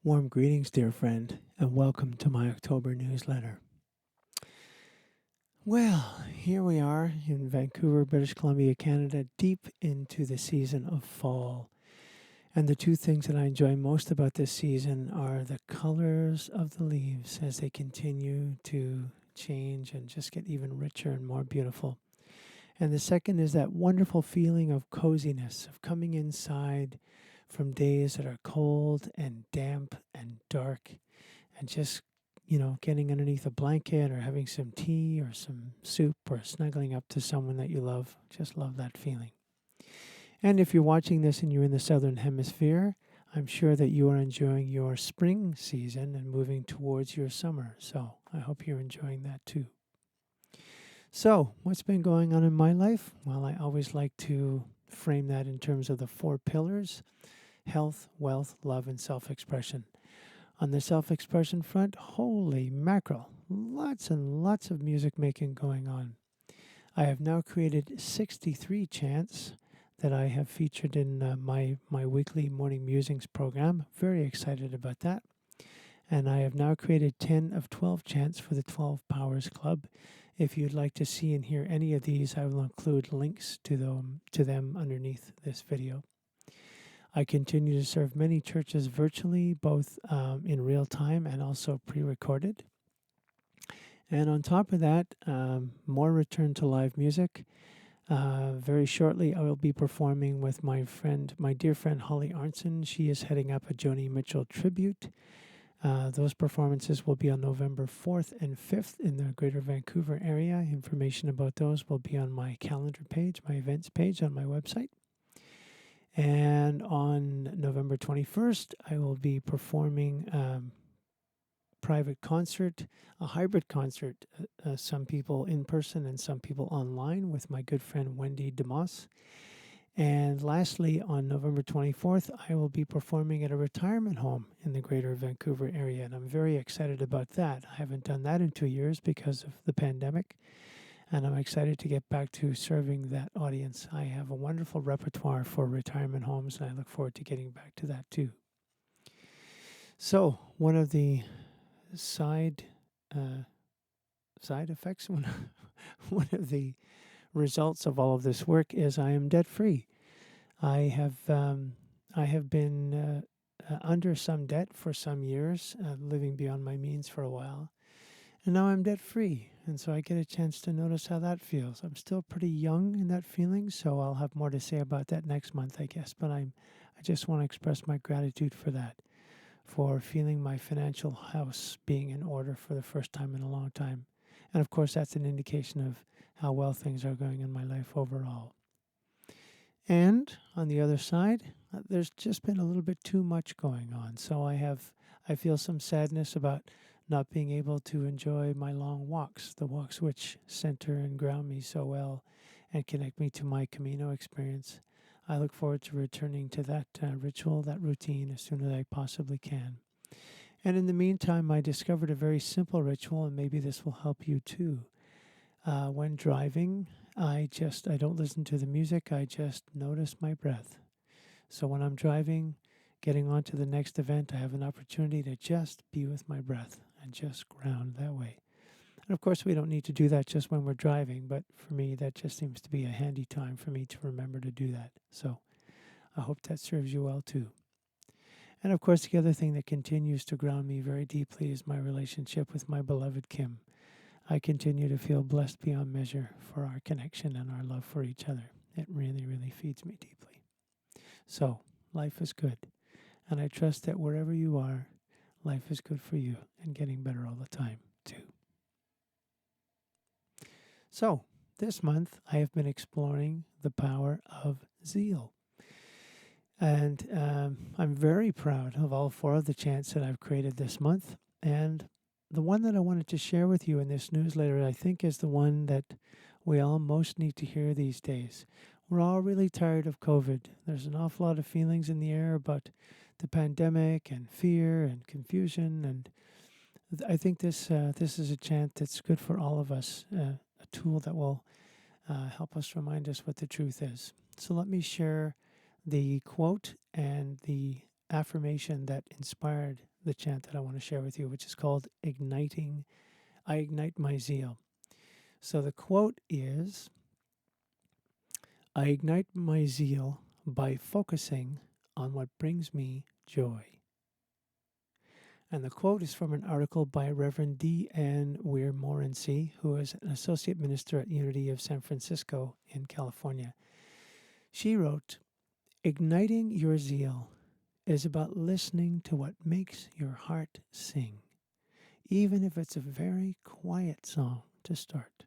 Warm greetings, dear friend, and welcome to my October newsletter. Well, here we are in Vancouver, British Columbia, Canada, deep into the season of fall. And the two things that I enjoy most about this season are the colors of the leaves as they continue to change and just get even richer and more beautiful. And the second is that wonderful feeling of coziness, of coming inside from days that are cold and damp and dark and just getting underneath a blanket or having some tea or some soup or snuggling up to someone that you love. Just love that feeling. And if you're watching this and you're in the southern hemisphere, I'm sure that you are enjoying your spring season and moving towards your summer. So I hope you're enjoying that too. So, what's been going on in my life? Well, I always like to frame that in terms of the four pillars: health, wealth, love, and self expression. On the self expression front, holy mackerel, lots and lots of music making going on. I have now created 63 chants that I have featured in my weekly morning musings program. Very excited about that. And I have now created 10 of 12 chants for the 12 Powers Club. If you'd like to see and hear any of these, I will include links to them underneath this video. I continue to serve many churches virtually, both in real time and also pre recorded. And on top of that, more return to live music. Very shortly, I will be performing with my dear friend Holly Arnson. She is heading up a Joni Mitchell tribute. Those performances will be on November 4th and 5th in the Greater Vancouver area. Information about those will be on my calendar page, my events page on my website. And on November 21st, I will be performing private concert, a hybrid concert, some people in person and some people online with my good friend Wendy DeMoss. And lastly, on November 24th, I will be performing at a retirement home in the Greater Vancouver area, and I'm very excited about that. I haven't done that in 2 years because of the pandemic, and I'm excited to get back to serving that audience. I have a wonderful repertoire for retirement homes, and I look forward to getting back to that too. So, one of the side effects, one of the results of all of this work is I am debt free. I have been under some debt for some years, living beyond my means for a while, and now I'm debt free, and so I get a chance to notice how that feels. I'm still pretty young in that feeling, so I'll have more to say about that next month, I guess. But I just want to express my gratitude for that, for feeling my financial house being in order for the first time in a long time, and of course that's an indication of how well things are going in my life overall. And on the other side, there's just been a little bit too much going on. So I feel some sadness about not being able to enjoy my long walks, the walks which center and ground me so well and connect me to my Camino experience. I look forward to returning to that ritual, that routine, as soon as I possibly can. And in the meantime, I discovered a very simple ritual, and maybe this will help you too. When driving, I don't listen to the music, I just notice my breath. So when I'm driving, getting on to the next event, I have an opportunity to just be with my breath and just ground that way. And of course, we don't need to do that just when we're driving, but for me, that just seems to be a handy time for me to remember to do that. So I hope that serves you well too. And of course, the other thing that continues to ground me very deeply is my relationship with my beloved Kim. I continue to feel blessed beyond measure for our connection and our love for each other. It really, really feeds me deeply. So, life is good. And I trust that wherever you are, life is good for you and getting better all the time, too. So, this month I have been exploring the power of zeal. And I'm very proud of all four of the chants that I've created this month. And the one that I wanted to share with you in this newsletter, I think, is the one that we all most need to hear these days. We're all really tired of COVID. There's an awful lot of feelings in the air about the pandemic and fear and confusion. And I think this is a chant that's good for all of us, a tool that will help us remind us what the truth is. So let me share the quote and the affirmation that inspired the chant that I want to share with you, which is called I Ignite My Zeal. So the quote is, I ignite my zeal by focusing on what brings me joy. And the quote is from an article by Reverend D. Ann Weir Morency, who is an associate minister at Unity of San Francisco in California. She wrote, igniting your zeal is about listening to what makes your heart sing, even if it's a very quiet song to start.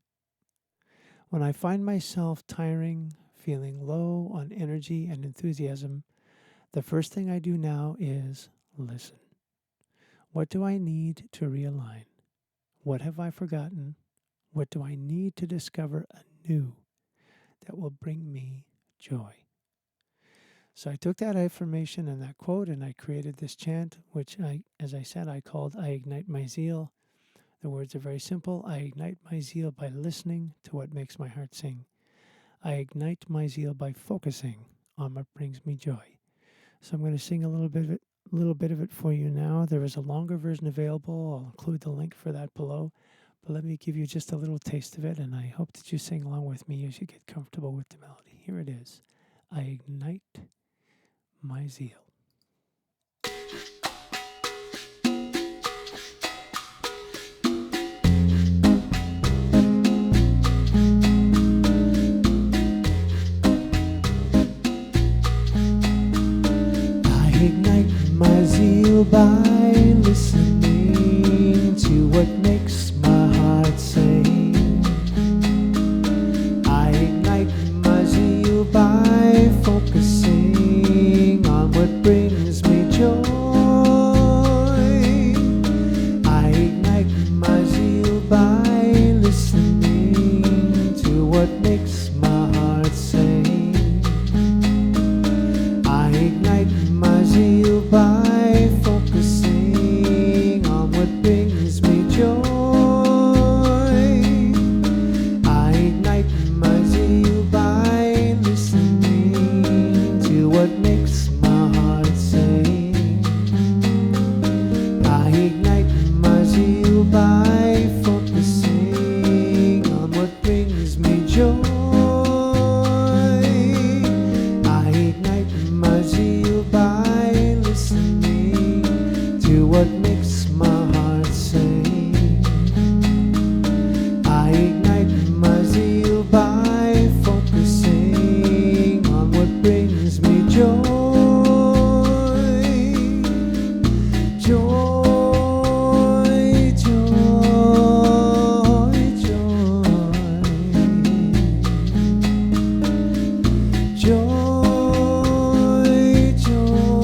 When I find myself tiring, feeling low on energy and enthusiasm, the first thing I do now is listen. What do I need to realign? What have I forgotten? What do I need to discover anew that will bring me joy? So I took that affirmation and that quote and I created this chant, which as I said, I called I Ignite My Zeal. The words are very simple. I ignite my zeal by listening to what makes my heart sing. I ignite my zeal by focusing on what brings me joy. So I'm going to sing a little bit of it for you now. There is a longer version available. I'll include the link for that below. But let me give you just a little taste of it, and I hope that you sing along with me as you get comfortable with the melody. Here it is. I ignite my zeal. I ignite my zeal by listening to what makes my heart sing. I ignite my zeal by focusing on what brings me joy. I ignite my zeal by listening to what makes my heart sing. I ignite my zeal by focusing on what brings me joy. I ignite my zeal by listening to what makes my heart sing. I ignite my zeal by focusing on what brings me joy. I ignite my zeal by listening to what makes my heart sing. I ignite my zeal by focusing on what brings me joy. Joy, joy, joy. Joy, joy,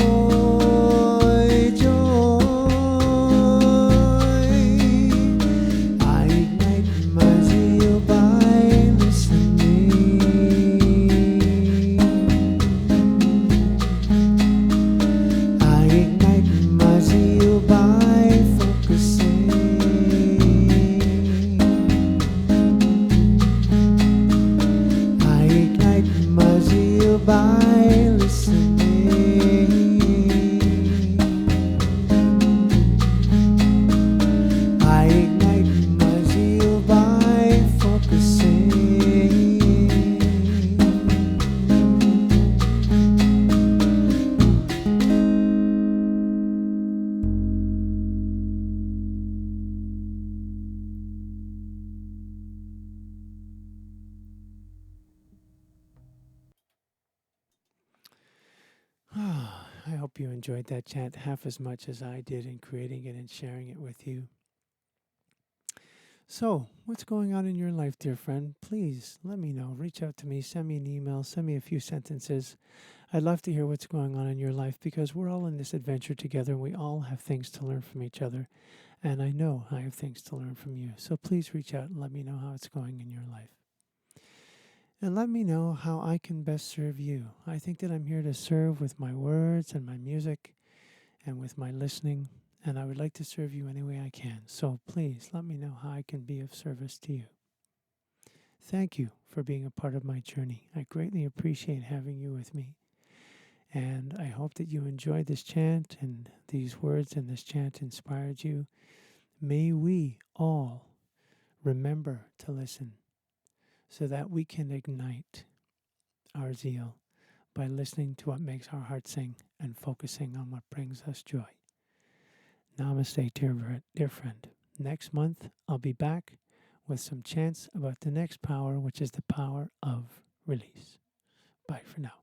joy. I ignite my zeal by listening. I ignite my zeal by focusing. I ignite my zeal by listening. I ignite my zeal by focusing. I hope you enjoyed that chant half as much as I did in creating it and sharing it with you. So, what's going on in your life, dear friend? Please let me know. Reach out to me, send me an email, send me a few sentences. I'd love to hear what's going on in your life because we're all in this adventure together. We all have things to learn from each other. And I know I have things to learn from you. So please reach out and let me know how it's going in your life. And let me know how I can best serve you. I think that I'm here to serve with my words and my music and with my listening. And I would like to serve you any way I can. So please let me know how I can be of service to you. Thank you for being a part of my journey. I greatly appreciate having you with me. And I hope that you enjoyed this chant and these words and this chant inspired you. May we all remember to listen so that we can ignite our zeal by listening to what makes our heart sing and focusing on what brings us joy. Namaste, dear friend. Next month, I'll be back with some chants about the next power, which is the power of release. Bye for now.